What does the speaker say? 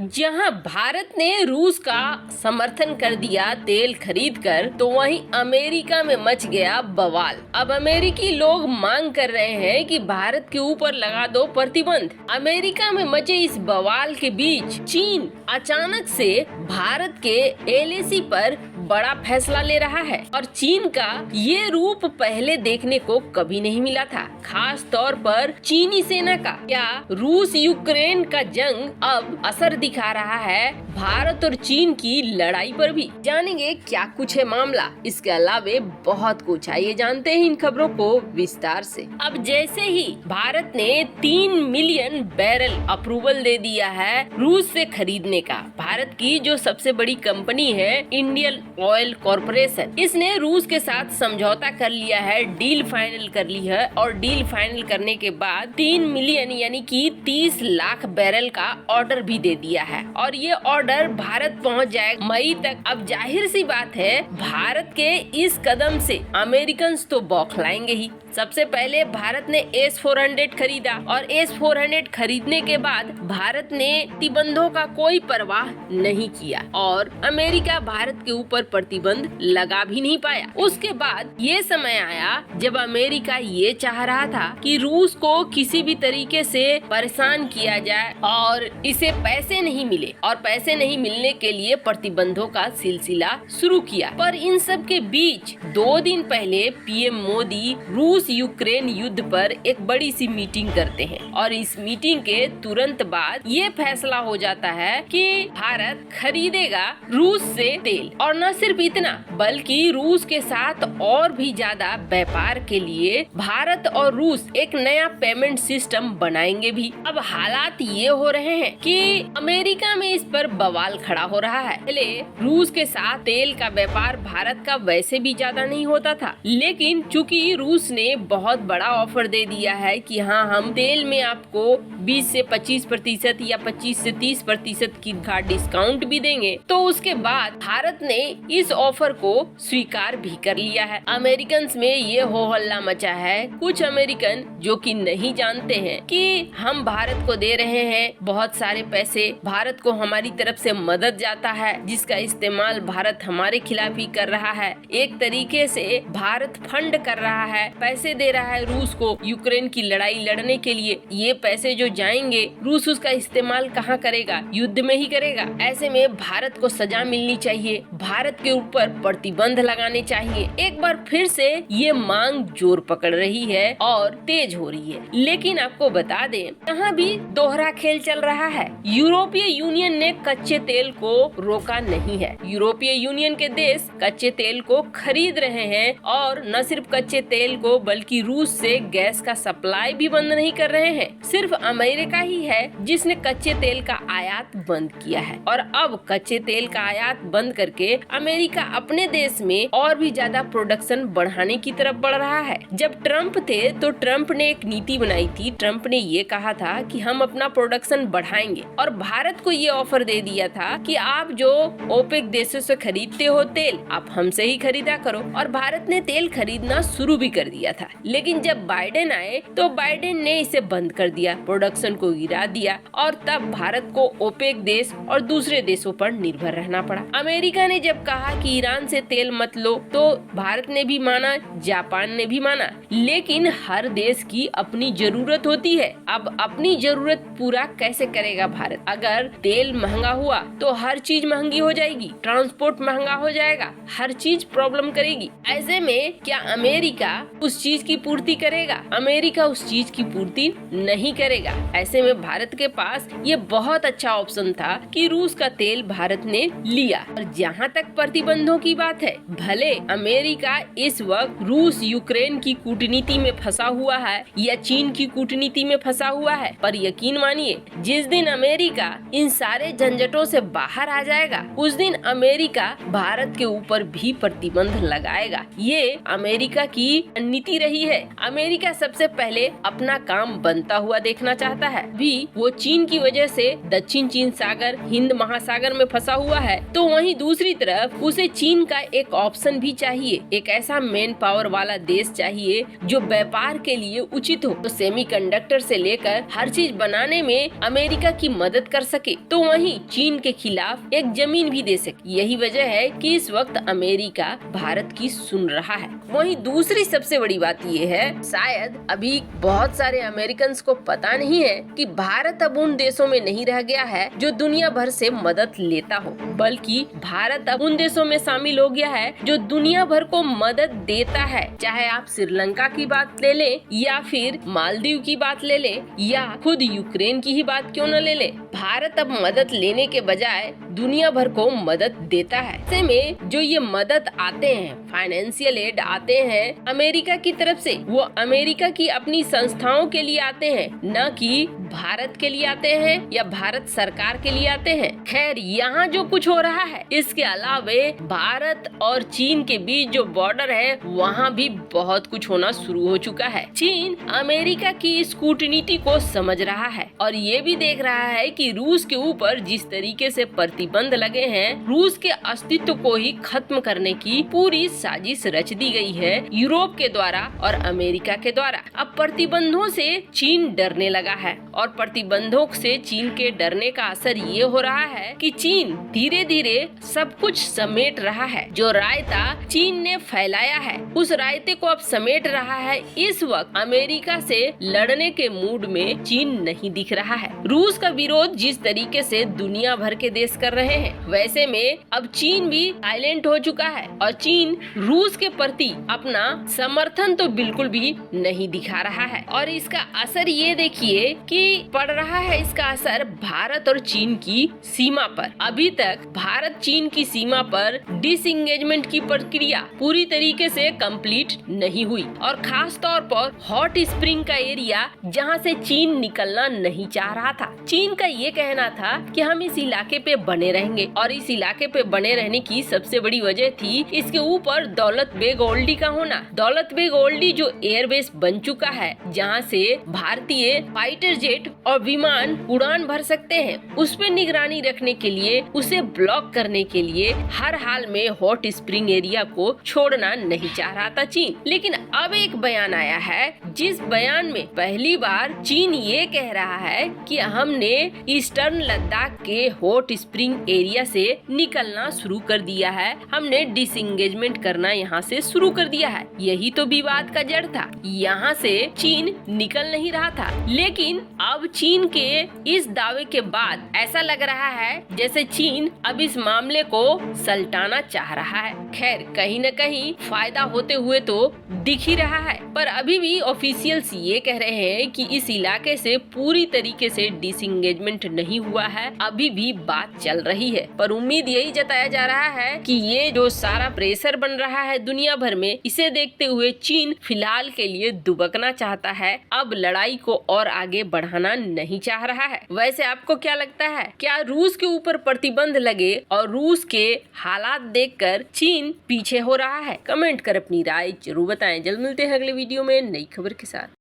जहां भारत ने रूस का समर्थन कर दिया तेल खरीद कर, तो वहीं अमेरिका में मच गया बवाल। अब अमेरिकी लोग मांग कर रहे हैं कि भारत के ऊपर लगा दो प्रतिबंध। अमेरिका में मचे इस बवाल के बीच चीन अचानक से भारत के एलएसी पर बड़ा फैसला ले रहा है और चीन का ये रूप पहले देखने को कभी नहीं मिला था। खास तौर पर चीनी सेना का क्या रूस यूक्रेन का जंग अब असर दिखा रहा है भारत और चीन की लड़ाई पर भी। जानेंगे क्या कुछ है मामला, इसके अलावे बहुत कुछ। आइए जानते हैं इन खबरों को विस्तार से। अब जैसे ही भारत ने 3 मिलियन बैरल अप्रूवल दे दिया है रूस से खरीदने का। भारत की जो सबसे बड़ी कंपनी है इंडियन ऑयल कॉरपोरेशन, इसने रूस के साथ समझौता कर लिया है, डील फाइनल कर ली है और डील फाइनल करने के बाद 3 मिलियन यानी कि 30 लाख बैरल का ऑर्डर भी दे दिया है और ये ऑर्डर भारत पहुंच जाएगा मई तक। अब जाहिर सी बात है भारत के इस कदम से अमेरिकन तो बौखलाएंगे ही। सबसे पहले भारत ने S-400 खरीदा और S-400 खरीदने के बाद भारत ने प्रतिबंधों का कोई परवाह नहीं किया और अमेरिका भारत के ऊपर प्रतिबंध लगा भी नहीं पाया। उसके बाद ये समय आया जब अमेरिका ये चाह रहा था कि रूस को किसी भी तरीके से परेशान किया जाए और इसे पैसे नहीं मिले और पैसे नहीं मिलने के लिए प्रतिबंधों का सिलसिला शुरू किया। पर इन सब के बीच 2 दिन पहले पीएम मोदी रूस यूक्रेन युद्ध पर एक बड़ी सी मीटिंग करते हैं और इस मीटिंग के तुरंत बाद ये फैसला हो जाता है कि भारत खरीदेगा रूस से तेल। और न सिर्फ इतना बल्कि रूस के साथ और भी ज्यादा व्यापार के लिए भारत और रूस एक नया पेमेंट सिस्टम बनाएंगे भी। अब हालात ये हो रहे हैं कि अमेरिका में इस पर बवाल खड़ा हो रहा है। पहले रूस के साथ तेल का व्यापार भारत का वैसे भी ज्यादा नहीं होता था, लेकिन चूंकि रूस ने बहुत बड़ा ऑफर दे दिया है कि हाँ हम तेल में आपको 20 से 25% या 25 से 30% की डिस्काउंट भी देंगे, तो उसके बाद भारत ने इस ऑफर को स्वीकार भी कर लिया है। अमेरिकन में ये हो हल्ला मचा है। कुछ अमेरिकन जो कि नहीं जानते हैं कि हम भारत को दे रहे हैं बहुत सारे पैसे, भारत को हमारी तरफ से मदद जाता है जिसका इस्तेमाल भारत हमारे खिलाफ ही कर रहा है। एक तरीके से भारत फंड कर रहा है, पैसे दे रहा है रूस को यूक्रेन की लड़ाई लड़ने के लिए। ये पैसे जो जाएंगे रूस उसका इस्तेमाल कहाँ करेगा? युद्ध में ही करेगा। ऐसे में भारत को सजा मिलनी चाहिए, भारत के ऊपर प्रतिबंध लगाने चाहिए। एक बार फिर से ये मांग जोर पकड़ रही है और तेज हो रही है। लेकिन आपको बता दें यहाँ भी दोहरा खेल चल रहा है। यूरोपीय यूनियन ने कच्चे तेल को रोका नहीं है। यूरोपीय यूनियन के देश कच्चे तेल को खरीद रहे हैं और न सिर्फ कच्चे तेल को बल्कि रूस से गैस का सप्लाई भी बंद नहीं कर रहे हैं। सिर्फ अमेरिका ही है जिसने कच्चे तेल का आयात बंद किया है और अब कच्चे तेल का आयात बंद करके अमेरिका अपने देश में और भी ज्यादा प्रोडक्शन बढ़ाने की तरफ बढ़ रहा है। जब ट्रम्प थे तो ट्रम्प ने एक नीति बनाई थी। ट्रम्प ने ये कहा था कि हम अपना प्रोडक्शन बढ़ाएंगे और भारत को ये ऑफर दे दिया था कि आप जो ओपेक देशों से खरीदते हो तेल, आप हमसे ही खरीदा करो। और भारत ने तेल खरीदना शुरू भी कर दिया था। लेकिन जब बाइडेन आए तो बाइडेन ने इसे बंद कर दिया, प्रोडक्शन को गिरा दिया और तब भारत को ओपेक देश और दूसरे देशों पर निर्भर रहना पड़ा। अमेरिका ने जब कहा कि ईरान से तेल मत लो तो भारत ने भी माना, जापान ने भी माना। लेकिन हर देश की अपनी जरूरत होती है। अब अपनी जरूरत पूरा कैसे करेगा भारत? अगर तेल महंगा हुआ तो हर चीज महंगी हो जाएगी, ट्रांसपोर्ट महंगा हो जाएगा, हर चीज प्रॉब्लम करेगी। ऐसे में क्या अमेरिका उस चीज की पूर्ति करेगा? अमेरिका उस चीज की पूर्ति नहीं करेगा। ऐसे में भारत के पास ये बहुत अच्छा ऑप्शन था कि रूस का तेल भारत ने लिया। और जहाँ तक प्रतिबंधों की बात है, भले अमेरिका इस वक्त रूस यूक्रेन की कूटनीति में फंसा हुआ है या चीन की कूटनीति में फंसा हुआ है, पर यकीन मानिए जिस दिन अमेरिका इन सारे झंझटों से बाहर आ जाएगा उस दिन अमेरिका भारत के ऊपर भी प्रतिबंध लगाएगा। ये अमेरिका की नीति ही रही है। अमेरिका सबसे पहले अपना काम बनता हुआ देखना चाहता है। भी वो चीन की वजह से दक्षिण चीन सागर, हिंद महासागर में फंसा हुआ है, तो वहीं दूसरी तरफ उसे चीन का एक ऑप्शन भी चाहिए। एक ऐसा मेन पावर वाला देश चाहिए जो व्यापार के लिए उचित हो, तो सेमीकंडक्टर से लेकर हर चीज बनाने में अमेरिका की मदद कर सके, तो वहीं चीन के खिलाफ एक जमीन भी दे सके। यही वजह है कि इस वक्त अमेरिका भारत की सुन रहा है। वहीं दूसरी सबसे बड़ी बात ये है, शायद अभी बहुत सारे अमेरिकन को पता नहीं है कि भारत अब उन देशों में नहीं रह गया है जो दुनिया भर से मदद लेता हो, बल्कि भारत अब उन देशों में शामिल हो गया है जो दुनिया भर को मदद देता है। चाहे आप श्रीलंका की बात ले ले, या फिर मालदीव की बात ले ले, या खुद यूक्रेन की ही बात क्यों न ले ले, भारत अब मदद लेने के बजाय दुनिया भर को मदद देता है। ऐसे में जो ये मदद आते हैं, फाइनेंशियल एड आते हैं अमेरिका की तरफ से, वो अमेरिका की अपनी संस्थाओं के लिए आते हैं, न कि भारत के लिए आते हैं या भारत सरकार के लिए आते हैं। खैर, यहाँ जो कुछ हो रहा है, इसके अलावे भारत और चीन के बीच जो बॉर्डर है, वहाँ भी बहुत कुछ होना शुरू हो चुका है। चीन अमेरिका की इस कूटनीति को समझ रहा है और ये भी देख रहा है कि रूस के ऊपर जिस तरीके से प्रतिबंध लगे हैं, रूस के अस्तित्व को ही खत्म करने की पूरी साजिश रच दी गई है यूरोप के द्वारा और अमेरिका के द्वारा। अब प्रतिबंधों से चीन डरने लगा है और प्रतिबंधों से चीन के डरने का असर ये हो रहा है कि चीन धीरे धीरे सब कुछ समेट रहा है। जो रायता चीन ने फैलाया है, उस रायते को अब समेट रहा है। इस वक्त अमेरिका से लड़ने के मूड में चीन नहीं दिख रहा है। रूस का विरोध जिस तरीके से दुनिया भर के देश कर रहे हैं, वैसे में अब चीन भी साइलेंट हो चुका है और चीन रूस के प्रति अपना समर्थन तो बिल्कुल भी नहीं दिखा रहा है। और इसका असर ये देखिए कि पड़ रहा है, इसका असर भारत और चीन की सीमा पर। अभी तक भारत चीन की सीमा पर डिसएंगेजमेंट की प्रक्रिया पूरी तरीके से कंप्लीट नहीं हुई और खास तौर पर हॉट स्प्रिंग का एरिया, जहां से चीन निकलना नहीं चाह रहा था। चीन का ये कहना था कि हम इस इलाके पे बने रहेंगे और इस इलाके पे बने रहने की सबसे बड़ी वजह थी इसके ऊपर दौलत बेग ओल्डी का होना। दौलत बेग ओल्डी जो एयरबेस बन चुका है, जहां से भारतीय फाइटर जेट और विमान उड़ान भर सकते हैं, उस पे निगरानी रखने के लिए, उसे ब्लॉक करने के लिए हर हाल में हॉट स्प्रिंग एरिया को छोड़ना नहीं चाह रहा था चीन। लेकिन अब एक बयान आया है, जिस बयान में पहली बार चीन ये कह रहा है कि हमने ईस्टर्न लद्दाख के हॉट स्प्रिंग एरिया से निकलना शुरू कर दिया है, हमने डिसएंगेजमेंट करना यहाँ से शुरू कर दिया है। यही तो विवाद का जड़ था, यहाँ से चीन निकल नहीं रहा था। लेकिन अब चीन के इस दावे के बाद ऐसा लग रहा है जैसे चीन अब इस मामले को सलटाना चाह रहा है। खैर, कहीं न कहीं फायदा होते हुए तो दिख ही रहा है, पर अभी भी ऑफिशियल्स ये कह रहे हैं कि इस इलाके से पूरी तरीके से डिसएंगेजमेंट नहीं हुआ है, अभी भी बात चल रही है। पर उम्मीद यही जताया जा रहा है कि ये जो सारा प्रेशर बन रहा है दुनिया भर में, इसे देखते हुए चीन फिलहाल के लिए दुबकना चाहता है, अब लड़ाई को और आगे बढ़ाना नहीं चाह रहा है। वैसे आपको क्या लगता है, क्या रूस के ऊपर प्रतिबंध लगे और रूस के हालात देखकर चीन पीछे हो रहा है? कमेंट कर अपनी राय जरूर बताएं। जल्द मिलते हैं अगले वीडियो में नई खबर के साथ।